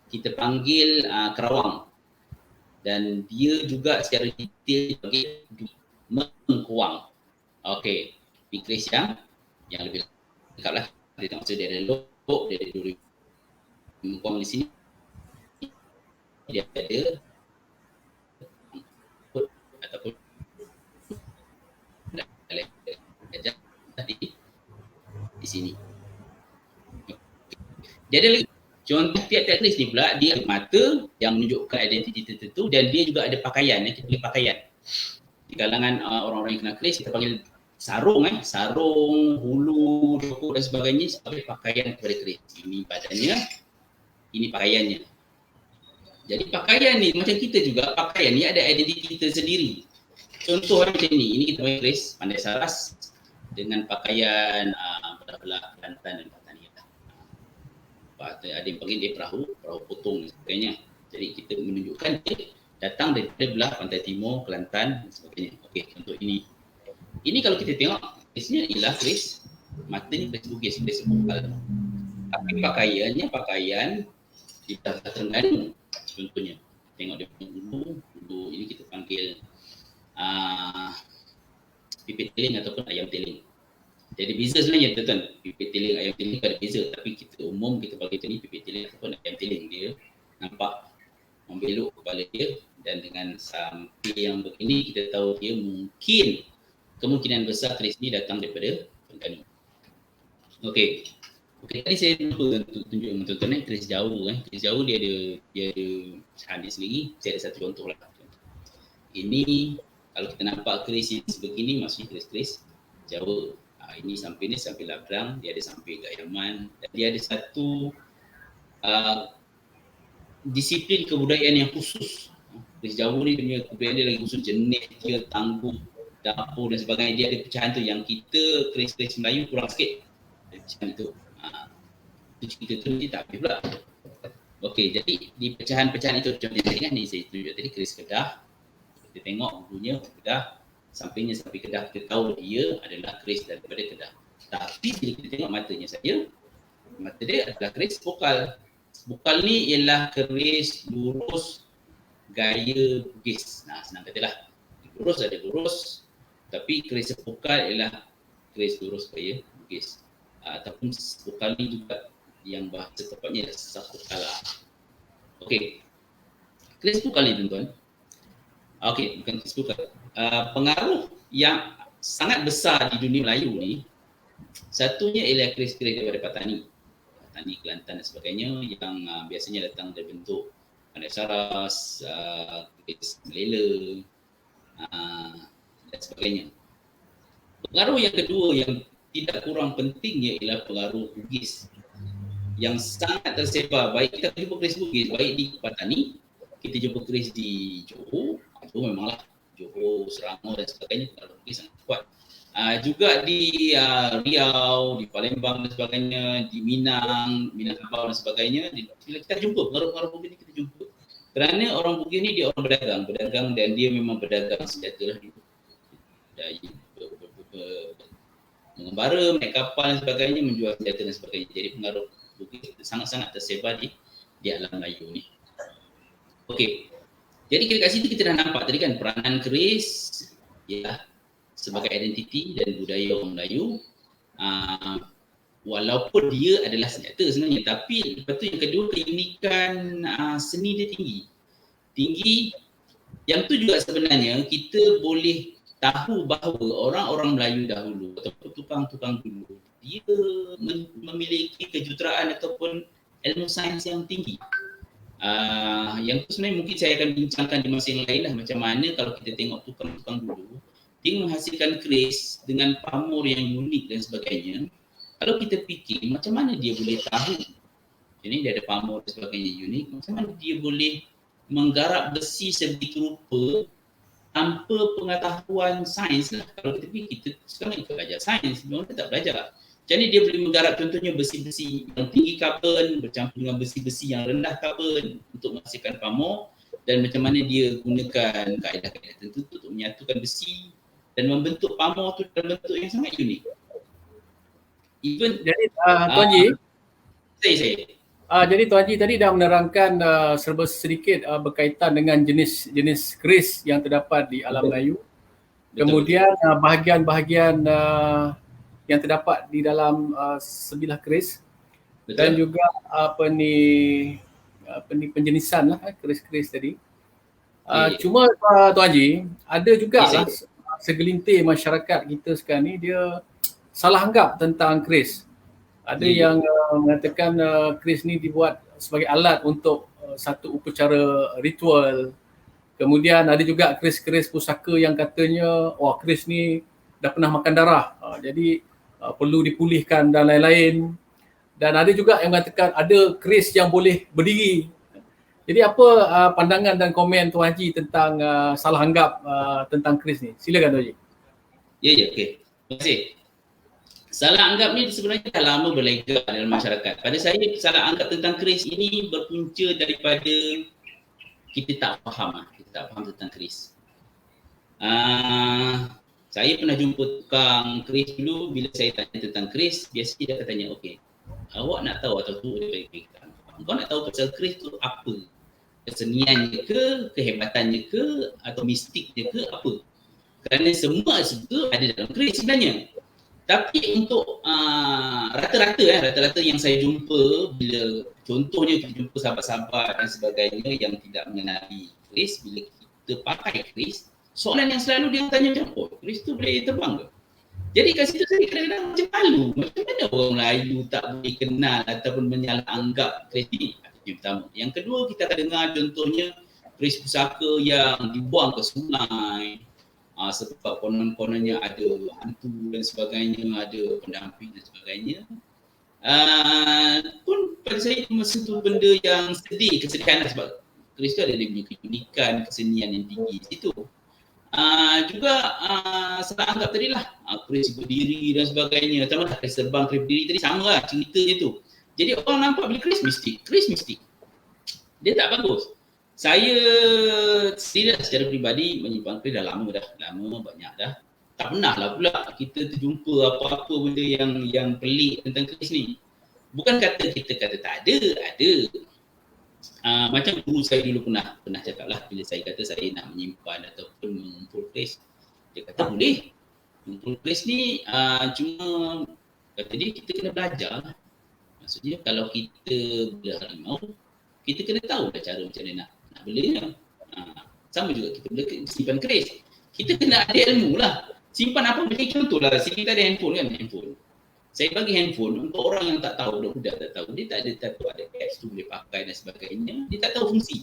Speaker 2: kita panggil kerawang. Dan dia juga secara detail bagi mengkuang. Okey, keris yang lebih lengkap lah. Dia tak maksud dia ada lok, dia ada duri mengkuang di sini. Dia ada ataupun di sini. Dia ada lagi. Contoh tiap-tiap keris ni pula dia ada mata yang menunjukkan identiti tertentu dan dia juga ada pakaian kita panggil pakaian. Di kalangan orang-orang yang kenal keris kita panggil sarung sarung, hulu, dokok dan sebagainya sebagai pakaian kepada keris. Ini badannya, ini pakaiannya. Jadi pakaian ni macam kita juga, pakaian ni ada identiti kita sendiri. Contoh macam ini kita panggil keris pandai saras dengan pakaian belah-belah Kelantan dan ada yang panggil dia perahu potong dan sebagainya. Jadi kita menunjukkan dia datang daripada belah pantai timur, Kelantan dan sebagainya. Okey, contoh ini. Ini kalau kita tengok, kerisnya ialah keris, matanya keris bugis, keris bokal. Tapi pakaiannya pakaian di belah Terengganu contohnya. Tengok dia punya hulu ini kita panggil pipit teling ataupun ayam teling. Jadi beza sebenarnya tuan-tuan, pipit teling, ayam teling ada beza. Tapi kita umum kita panggil ni pipit teling ataupun ayam teling. Dia nampak membelok kepala dia dan dengan samping yang begini kita tahu dia mungkin kemungkinan besar keris ni datang daripada Terengganu. Okey. Tadi saya lupa tunjuk tuan-tuan keris jauh Keris jauh dia ada hadis sendiri. Saya ada satu contoh lah. ini kalau kita nampak keris yang sebegini, maksudnya keris-keris Jawa. Ini sampai Labrang, dia ada sampai kat Yaman, dan dia ada satu disiplin kebudayaan yang khusus. Keris Jawa ni dia punya kebudayaan dia lagi khusus, jenis dia, tangguh, dapur dan sebagainya. Dia ada pecahan tu yang kita keris-keris Melayu kurang sikit. Pecahan itu. Itu cerita tu nanti tak habis pula. Okey, jadi di pecahan-pecahan itu macam ni saya tunjuk tadi, keris Kedah. Kita tengok bukunya Kedah, sampingnya sampai Kedah, kita tahu dia adalah keris daripada Kedah. Tapi bila kita tengok matanya saya, mata dia adalah keris vokal. Vokal ni ialah keris lurus gaya Bugis. Senang katalah. Lurus ada lurus, tapi keris vokal ialah keris lurus gaya Bugis. Ataupun vokal ni juga yang bahasa tepatnya adalah Sakukala. Okey. Keris vokal ni tuan-tuan. Okey, bukan keris vokal. Pengaruh yang sangat besar di dunia Melayu ni, satunya ialah keris-keris daripada Patani, Kelantan dan sebagainya, yang biasanya datang dari bentuk pandai saras, keris Melela dan sebagainya. Pengaruh yang kedua yang tidak kurang pentingnya ialah pengaruh Bugis yang sangat tersebar. Baik kita jumpa keris Bugis, baik di Patani, kita jumpa keris di Johor, memanglah Johor, Selangor dan sebagainya, pengaruh Bugis sangat kuat. Juga di Riau, di Palembang dan sebagainya, di Minangkabau dan sebagainya, kita jumpa pengaruh-pengaruh Bugis ni, kita jumpa. Kerana orang Bugis ni dia orang berdagang dan dia memang berdagang senjata lah. Mengembara, naik kapal dan sebagainya, menjual senjata dan sebagainya. Jadi pengaruh Bugis sangat-sangat tersebar di alam Melayu ni. Okey. Jadi kat situ kita dah nampak tadi kan peranan keris ialah sebagai identiti dan budaya orang Melayu. Walaupun dia adalah senjata sebenarnya, tapi lepas tu yang kedua, keunikan seni dia tinggi. Yang tu juga sebenarnya kita boleh tahu bahawa orang-orang Melayu dahulu ataupun tukang-tukang dulu, dia memiliki kejuruteraan ataupun ilmu sains yang tinggi. Yang tu sebenarnya mungkin saya akan bincangkan di masa yang lain lah, macam mana kalau kita tengok tukang-tukang dulu, dia menghasilkan keris dengan pamor yang unik dan sebagainya. Kalau kita fikir macam mana dia boleh tahu, jadi dia ada pamor dan sebagainya unik, macam mana dia boleh menggarap besi sebegitu rupa tanpa pengetahuan sains lah. Kalau kita fikir, kita sekarang kita belajar sains, orang kita tak belajar. Macam mana dia boleh menggarap contohnya besi-besi yang tinggi karbon bercampur dengan besi-besi yang rendah karbon untuk menghasilkan pamor, dan macam mana dia gunakan kaedah-kaedah tertentu untuk menyatukan besi dan membentuk pamor tu dalam bentuk yang sangat unik.
Speaker 1: Jadi Tuan Haji, jadi Tuan Haji tadi dah menerangkan serba sedikit berkaitan dengan jenis keris yang terdapat di alam Melayu. Kemudian bahagian-bahagian yang terdapat di dalam sebilah keris. Betul. Dan juga penjenisan lah keris-keris tadi. Cuma Tuan Haji, ada juga lah segelintir masyarakat kita sekarang ni dia salah anggap tentang keris. Ada yang mengatakan keris ni dibuat sebagai alat untuk satu upacara ritual. Kemudian ada juga keris-keris pusaka yang katanya keris ni dah pernah makan darah, jadi perlu dipulihkan dan lain-lain. Dan ada juga yang mengatakan ada keris yang boleh berdiri. Jadi apa pandangan dan komen Tuan Haji tentang salah anggap tentang keris ni? Silakan Tuan Haji.
Speaker 2: Ya, okey. Terima kasih. Salah anggap ni sebenarnya dah lama berlega dalam masyarakat. Pada saya, salah anggap tentang keris ini berpunca daripada kita tak faham tentang keris. Saya pernah jumpa tukang keris dulu. Bila saya tanya tentang keris, biasanya dia akan tanya, okey, awak nak tahu atau tu dia berikan. Kau nak tahu pasal keris tu apa? Keseniannya ke, kehebatannya ke, atau mistiknya ke, apa? Kerana semua ada dalam keris sebenarnya. Tapi untuk rata-rata yang saya jumpa, bila contohnya kita jumpa sahabat-sahabat dan sebagainya yang tidak mengenali keris, bila kita pakai keris, soalan yang selalu dia tanya macam, keris tu boleh terbang ke? Jadi kat situ saya kadang-kadang macam malu. Macam mana orang Melayu tak boleh kenal ataupun menyalah anggap keris ni? Yang pertama. Yang kedua, kita akan dengar contohnya keris pusaka yang dibuang ke sungai sebab konon-kononnya ada hantu dan sebagainya, ada pendamping dan sebagainya. Pun pada saya masa tu benda yang kesedihan lah, sebab keris tu ada dia punya keunikan, kesenian yang tinggi di situ. Juga salah anggap tadi lah, keris berdiri dan sebagainya, sama lah keris terbang, keris berdiri tadi sama lah ceritanya tu. Jadi orang nampak bila keris mistik, dia tak bagus. Saya sendiri secara peribadi menyimpan keris dah lama banyak dah. Tak pernah lah pula kita terjumpa apa-apa benda yang pelik tentang keris ni. Bukan kata kita kata tak ada. Macam guru saya dulu pernah cakap lah, bila saya kata saya nak menyimpan ataupun mengumpul keris, dia kata boleh. Mengumpul keris ni cuma kata dia kita kena belajar lah. Maksudnya kalau kita bela harimau, kita kena tahu lah cara macam mana nak belanya. Sama juga kita bela simpan keris. Kita kena ada ilmu lah. Simpan apa macam contohlah, kita ada handphone kan, Saya bagi handphone untuk orang yang tak tahu, budak tak tahu, dia tak tahu ada apps tu boleh pakai dan sebagainya, dia tak tahu fungsi.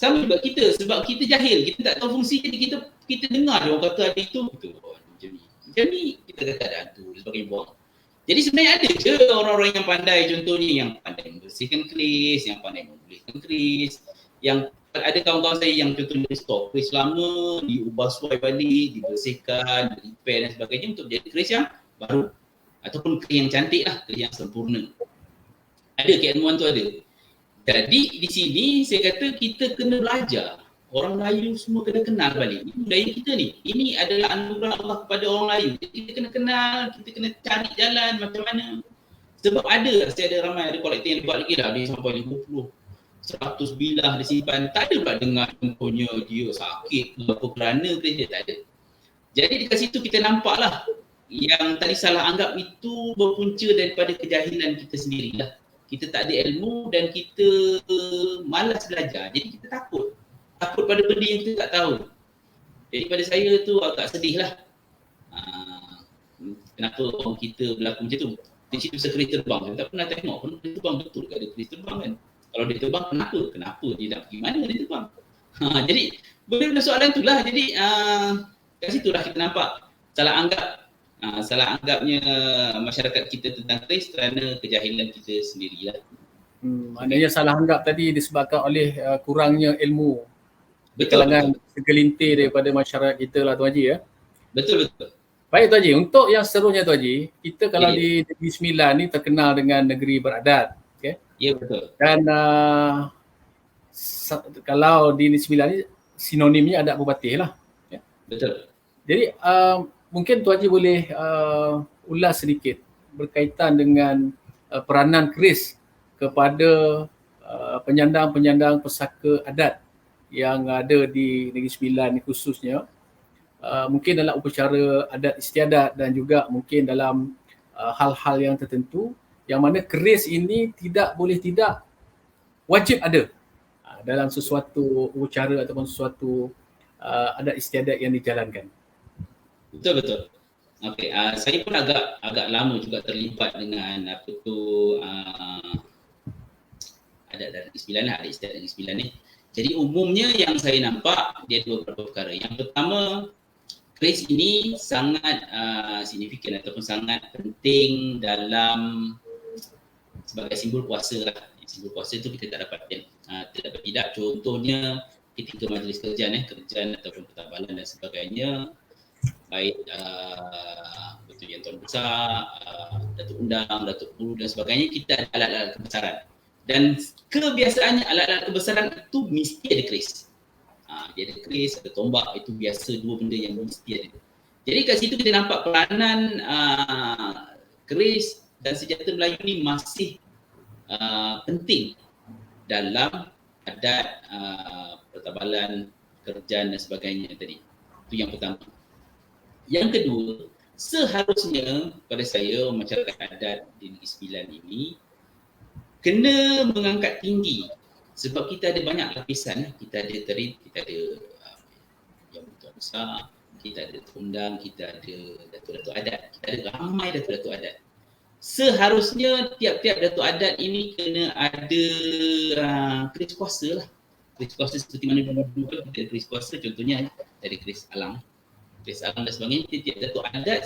Speaker 2: Sama juga kita, sebab kita jahil, kita tak tahu fungsi, jadi kita dengar dia orang kata ada itu, macam ni kita kata ada hantu dan sebagainya buang. Jadi sebenarnya ada je orang-orang yang pandai, contohnya yang pandai membersihkan keris, yang pandai memulihkan keris, yang ada kawan-kawan saya yang contohnya stok keris lama, diubah suai balik, dibersihkan, repair dan sebagainya untuk jadi keris yang baru. Ataupun keris yang cantik lah, keris yang sempurna. Ada keilmuan tu ada. Jadi di sini saya kata kita kena belajar. Orang Melayu semua kena kenal balik. Ini budaya kita ni. Ini adalah anugerah Allah kepada orang Melayu. Jadi kita kena kenal, kita kena cari jalan macam mana. Sebab saya ada ramai, ada kolektor yang buat lagi lah. Dia sampai 50, 100 bilah dia simpan. Tak ada pula dengar contohnya dia sakit ke apa kerana keris dia, tak ada. Jadi dekat situ kita nampak lah yang tadi salah anggap itu berpunca daripada kejahilan kita sendirilah. Kita tak ada ilmu dan kita malas belajar. Jadi kita takut pada benda yang kita tak tahu. Jadi pada saya tu agak sedih lah. Kenapa orang kita berlaku macam tu. Di situ keris terbang, saya tak pernah tengok pun keris terbang, betul ke ada keris terbang kan. Kalau dia terbang, kenapa dia nak pergi mana dia terbang. Jadi benda-benda soalan tu lah. Jadi kat situ lah kita nampak salah anggapnya masyarakat kita tentang keris kerana kejahilan kita sendirilah.
Speaker 1: Maknanya salah anggap tadi disebabkan oleh kurangnya ilmu di kalangan segelintir daripada masyarakat kita lah Tuan Haji ya.
Speaker 2: Betul.
Speaker 1: Baik Tuan Haji, untuk yang seterusnya Tuan Haji, kita kalau di Negeri Sembilan ni terkenal dengan negeri beradat. Okay?
Speaker 2: Ya betul.
Speaker 1: Dan kalau di Negeri Sembilan ni sinonimnya adat berbatih lah. Okay?
Speaker 2: Betul.
Speaker 1: Jadi mungkin Tuan Haji boleh ulas sedikit berkaitan dengan peranan keris kepada penyandang-penyandang pesaka adat yang ada di Negeri Sembilan ni khususnya. Mungkin dalam upacara adat istiadat dan juga mungkin dalam hal-hal yang tertentu yang mana keris ini tidak wajib ada dalam sesuatu upacara ataupun sesuatu adat istiadat yang dijalankan.
Speaker 2: Betul. Okey, saya pun agak lama juga terlibat dengan apa tu adat Negeri Sembilan lah, adat istiadat Negeri Sembilan ni. Jadi umumnya yang saya nampak dia ada beberapa perkara. Yang pertama, keris ini sangat signifikan ataupun sangat penting dalam sebagai simbol kuasa lah. Simbol kuasa itu kita tak dapat tidak. Contohnya ketika majlis kerjaan ataupun pertabalan dan sebagainya, baik betul yang Tuan Besar, Datuk Undang, Datuk Guru dan sebagainya, kita ada alat-alat kebesaran. Dan kebiasaannya alat-alat kebesaran itu mesti ada keris. Dia ada keris, ada tombak, itu biasa dua benda yang mesti ada. Jadi kat situ kita nampak peranan keris dan senjata Melayu ni masih penting dalam adat pertabalan, kerjaan dan sebagainya tadi. Itu yang pertama. Yang kedua, seharusnya pada saya masyarakat adat di Negeri Sembilan ini kena mengangkat tinggi sebab kita ada banyak lapisan. Kita ada terit, kita ada yang Tuan Besar, kita ada undang, kita ada datuk-datuk adat, kita ada ramai datuk-datuk adat. Seharusnya tiap-tiap datuk adat ini kena ada keris kuasa lah. keris kuasa seperti mana dulu kan kita ada keris kuasa, contohnya dari keris alam dan sebagainya. Tiap satu adat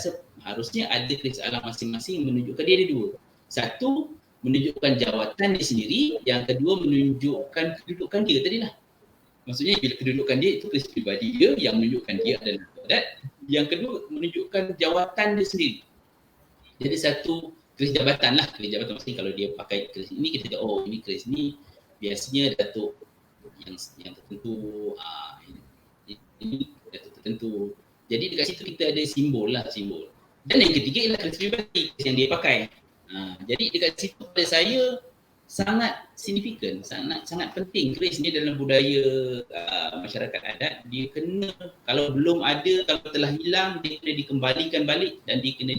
Speaker 2: harusnya ada keris alam masing-masing menunjukkan dia ada dua. Satu, menunjukkan jawatan dia sendiri. Yang kedua, menunjukkan kedudukan dia tadi lah. Maksudnya bila kedudukan dia itu keris pribadi dia yang menunjukkan dia adalah adat. Yang kedua, menunjukkan jawatan dia sendiri. Jadi satu keris jabatan lah. Keris jabatan maksudnya kalau dia pakai keris ini, kita kata oh ini keris ni biasanya datuk yang tertentu, ini datuk tertentu. Jadi dekat situ kita ada simbol. Dan yang ketiga ialah keris pribadi yang dia pakai. Jadi dekat situ pada saya sangat signifikan, sangat penting keris ni dalam budaya masyarakat adat. Dia kena, kalau belum ada, kalau telah hilang, dia kena dikembalikan balik dan dia kena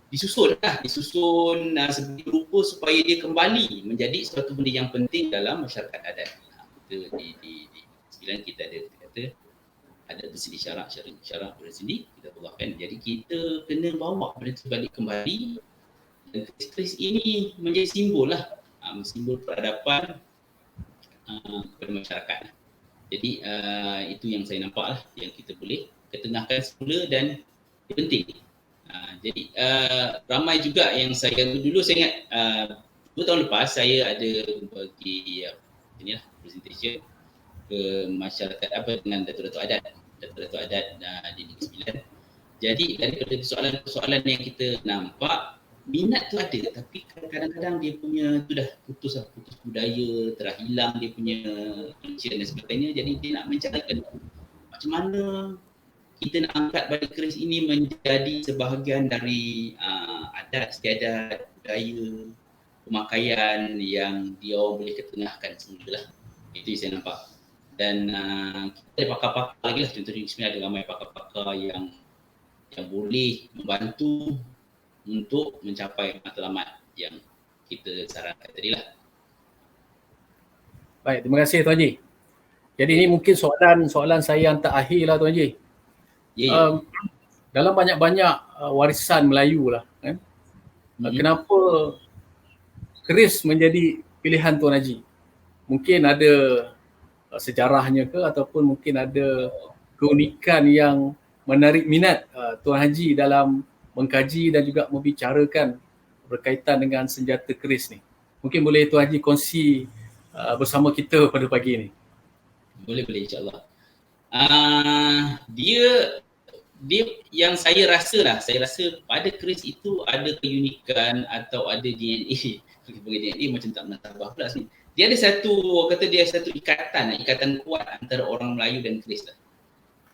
Speaker 2: disusun seperti rupa supaya dia kembali menjadi suatu benda yang penting dalam masyarakat adat. Kita di sembilan kita ada bersih syarak pada sini kita buatkan. Jadi kita kena bawa benda itu balik kembali. Dan keris ini menjadi simbol lah, simbol peradaban kepada masyarakat. Jadi itu yang saya nampak lah, yang kita boleh ketengahkan semula dan penting. Jadi ramai juga yang saya dulu saya ingat 2 tahun lepas saya ada bagi inilah presentation ke masyarakat dengan datuk-datuk adat di Negeri Sembilan. Jadi daripada persoalan yang kita nampak, minat tu ada tapi kadang-kadang dia punya tu dah putus budaya, telah hilang dia punya culture dan sebagainya. Jadi dia nak mencarikan macam mana kita nak angkat balik keris ini menjadi sebahagian dari adat istiadat, budaya, pemakaian yang dia orang boleh ketengahkan semulalah. Itu yang saya nampak. Dan kita ada pakar-pakar lagi lah, contohnya sebenarnya ada ramai pakar-pakar yang boleh membantu untuk mencapai matlamat yang kita sarankan tadi lah.
Speaker 1: Baik, terima kasih Tuan Haji. Jadi ini mungkin soalan saya yang terakhir lah Tuan Haji. Dalam banyak-banyak warisan Melayu lah kan, kenapa keris menjadi pilihan Tuan Haji? Mungkin ada sejarahnya ke ataupun mungkin ada keunikan yang menarik minat Tuan Haji dalam mengkaji dan juga membicarakan berkaitan dengan senjata keris ni. Mungkin boleh Tuan Haji kongsi bersama kita pada pagi ini.
Speaker 2: Boleh insya-Allah. Dia yang saya rasa pada keris itu ada keunikan atau ada DNA. DNA macam tak menambah pula ni. Dia ada satu ikatan kuat antara orang Melayu dan keris lah.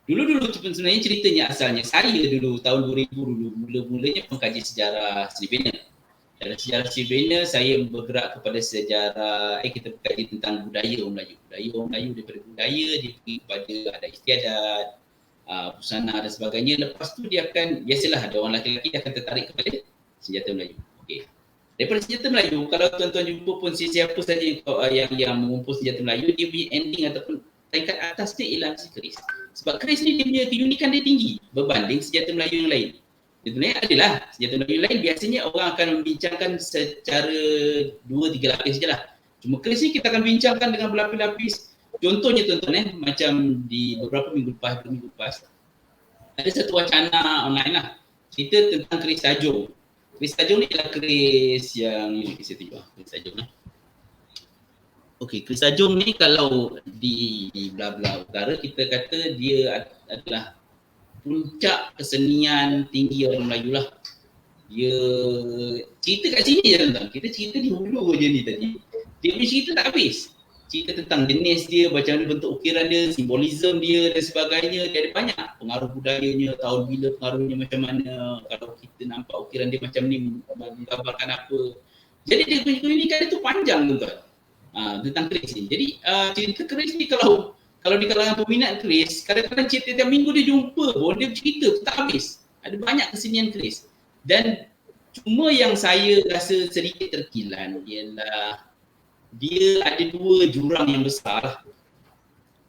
Speaker 2: Dulu sebenarnya ceritanya asalnya saya dulu tahun 2000 mula-mulanya mengkaji sejarah Sri Bena. Dalam sejarah Sri Bena saya bergerak kepada sejarah kita berkaji tentang budaya orang Melayu. Budaya orang Melayu daripada budaya dia pergi kepada adat istiadat, busana dan sebagainya. Lepas tu dia akan, biasalah ada orang lelaki dia akan tertarik kepada senjata Melayu. Okey. Daripada senjata Melayu, kalau tuan-tuan jumpa pun siapa saja yang mengumpul senjata Melayu, dia punya ending ataupun tingkat atas dia ialah keris. Sebab keris ni dia punya keunikan dia tinggi berbanding senjata Melayu yang lain. Sebenarnya adalah senjata Melayu lain biasanya orang akan membincangkan secara 2-3 lapis sajalah. Cuma keris ni kita akan bincangkan dengan berlapis-lapis. Contohnya tuan-tuan macam di beberapa minggu lepas ada satu wacana online lah, cerita tentang keris tajung. Keris tajung ni adalah keris yang saya tunjuk keris tajung lah. Okey, keris tajung ni kalau di belah-belah utara kita kata dia adalah puncak kesenian tinggi orang Melayu lah. Dia cerita kat sini je tuan-tuan. Kita cerita di hulu je ni tadi. Dia punya cerita tak habis. Cerita tentang jenis dia, macam mana bentuk ukiran dia, simbolisme dia dan sebagainya. Dia ada banyak pengaruh budayanya, tahun bila pengaruhnya macam mana. Kalau kita nampak ukiran dia macam ni, menggambarkan apa. Jadi dia punya keunikan dia tu panjang tuan-tuan. Tentang keris ni. Jadi cerita keris ni kalau di kalangan peminat keris, kadang-kadang cerita tiap minggu dia jumpa pun, dia cerita tak habis. Ada banyak kesenian keris. Dan cuma yang saya rasa sedikit terkilan ialah dia ada 2 jurang yang besar.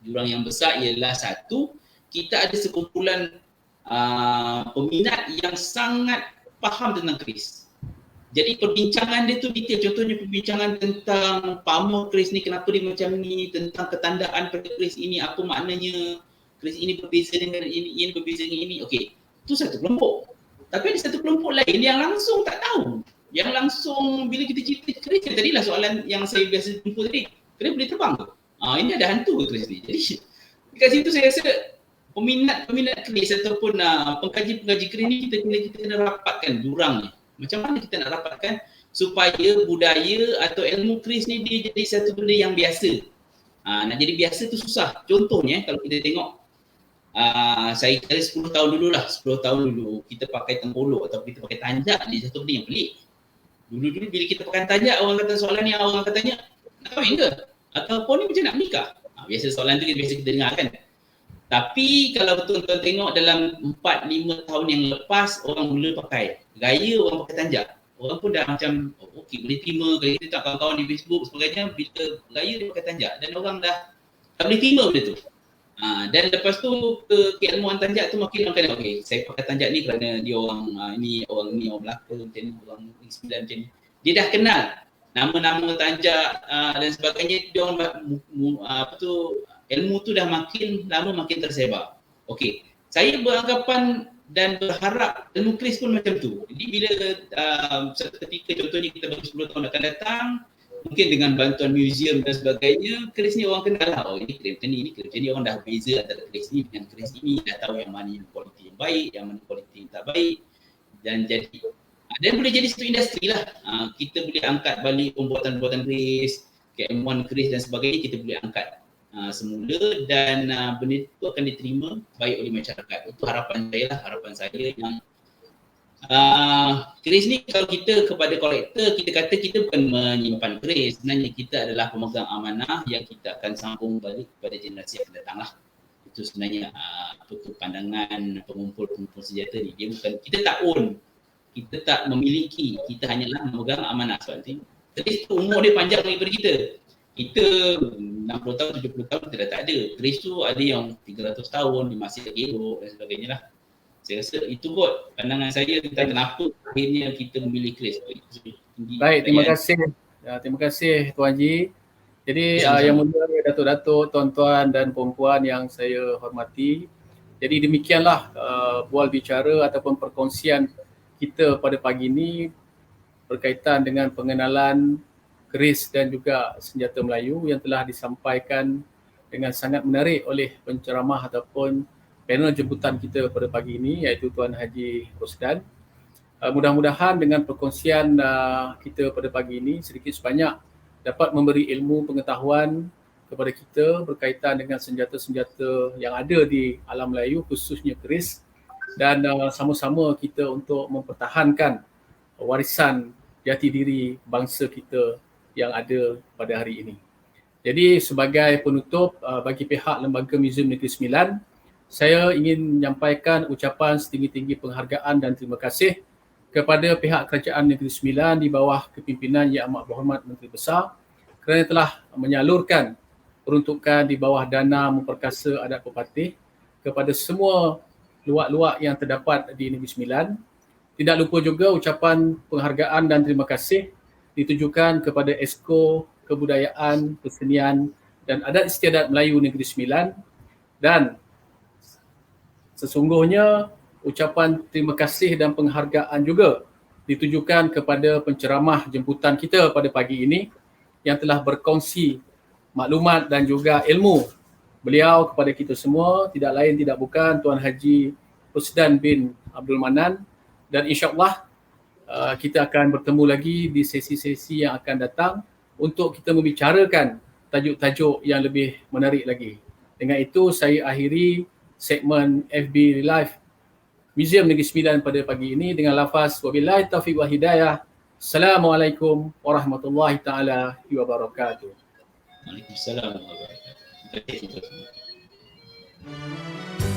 Speaker 2: Jurang yang besar ialah satu, kita ada sekumpulan peminat yang sangat faham tentang keris. Jadi perbincangan dia tu detail. Contohnya perbincangan tentang pamor keris ni, kenapa dia macam ni, tentang ketandaan pada keris ini, apa maknanya, keris ini berbeza dengan ini berbeza dengan ini. Okey, itu satu kelompok. Tapi ada satu kelompok lain yang langsung tak tahu. Yang langsung bila kita cerita keris, tadilah soalan yang saya biasa jumpa tadi, keris boleh terbang ke? Ini ada hantu ke keris ni? Jadi dekat situ saya rasa peminat keris ataupun pengkaji-pengkaji keris ni kita kena rapatkan jurang ni. Macam mana kita nak rapatkan supaya budaya atau ilmu keris ni dia jadi satu benda yang biasa. Nak jadi biasa tu susah. Contohnya kalau kita tengok, saya kira 10 tahun dulu kita pakai tengkolok atau kita pakai tanjak ni satu benda yang pelik. Dulu bila kita pakai tanjak, orang kata soalan ni, orang katanya nak kahwin ke? Ataupun ni macam nak menikah? Biasa soalan tu biasa kita dengar kan. Tapi kalau tuan-tuan tengok dalam 4-5 tahun yang lepas, orang mula pakai gaya orang pakai tanjak. Orang pun dah macam, okey boleh terima, kalau kita tak kawan-kawan di Facebook sebagainya, bila gaya dia pakai tanjak dan orang dah tak boleh terima benda tu. Dan lepas tu keilmuan tanjak tu makin orang kena, okey saya pakai tanjak ni kerana dia orang orang Melaka macam ni, orang Sembilan macam ni. Dia dah kenal nama-nama tanjak dan sebagainya, dia orang ilmu tu dah makin lama makin tersebar. Okey, saya beranggapan dan berharap ilmu keris pun macam tu. Jadi bila satu ketika contohnya kita baru 10 tahun akan datang, mungkin dengan bantuan museum dan sebagainya, keris ni orang kenal lah. Ini keris macam ni, keris macam ni, orang dah beza antara keris ni dengan keris ini, dah tahu yang mana yang kualiti yang baik, yang mana kualiti yang tak baik. Dan boleh jadi satu industri lah. Kita boleh angkat balik pembuatan-pembuatan keris, keilmuan keris dan sebagainya, kita boleh angkat semula dan benda itu akan diterima baik oleh masyarakat. Itu harapan saya yang keris ni kalau kita kepada kolektor, kita kata kita bukan menyimpan keris, sebenarnya kita adalah pemegang amanah yang kita akan sambung balik kepada generasi yang akan datang lah. Itu sebenarnya pandangan pengumpul senjata ni. Dia bukan, kita tak own, kita tak memiliki, kita hanyalah memegang amanah. Sebab nanti keris tu umur dia panjang daripada kita. Kita 60 tahun, 70 tahun kita dah tak ada. Keris tu ada yang 300 tahun, dia masih lagi elok dan sebagainya lah. Saya rasa itu kot pandangan saya tentang kenapa akhirnya kita memilih keris.
Speaker 1: Baik, terima kasih. Terima kasih Tuan Haji. Jadi yang mulia datuk-datuk, tuan-tuan dan puan-puan yang saya hormati. Jadi demikianlah bual bicara ataupun perkongsian kita pada pagi ini berkaitan dengan pengenalan keris dan juga senjata Melayu yang telah disampaikan dengan sangat menarik oleh penceramah ataupun panel jemputan kita pada pagi ini, iaitu Tuan Haji Rosdan. Mudah-mudahan dengan perkongsian kita pada pagi ini sedikit sebanyak dapat memberi ilmu pengetahuan kepada kita berkaitan dengan senjata-senjata yang ada di alam Melayu, khususnya keris, dan sama-sama kita untuk mempertahankan warisan jati diri bangsa kita yang ada pada hari ini. Jadi sebagai penutup, bagi pihak Lembaga Muzium Negeri Sembilan, saya ingin menyampaikan ucapan setinggi-tinggi penghargaan dan terima kasih kepada pihak Kerajaan Negeri Sembilan di bawah kepimpinan Yang Amat Berhormat Menteri Besar kerana telah menyalurkan peruntukan di bawah Dana Memperkasa Adat Pepatih kepada semua luak-luak yang terdapat di Negeri Sembilan. Tidak lupa juga ucapan penghargaan dan terima kasih ditujukan kepada Esko Kebudayaan, Kesenian dan Adat Istiadat Melayu Negeri Sembilan, dan sesungguhnya ucapan terima kasih dan penghargaan juga ditujukan kepada penceramah jemputan kita pada pagi ini yang telah berkongsi maklumat dan juga ilmu beliau kepada kita semua, tidak lain tidak bukan Tuan Haji Rosdan bin Abdul Manan, dan insya-Allah kita akan bertemu lagi di sesi-sesi yang akan datang untuk kita membicarakan tajuk-tajuk yang lebih menarik lagi. Dengan itu saya akhiri segmen FB Live Muzium Negeri Sembilan pada pagi ini dengan lafaz wabillahi taufiq wal hidayah. Assalamualaikum warahmatullahi taala wabarakatuh.
Speaker 2: Waalaikumsalam warahmatullahi wabarakatuh.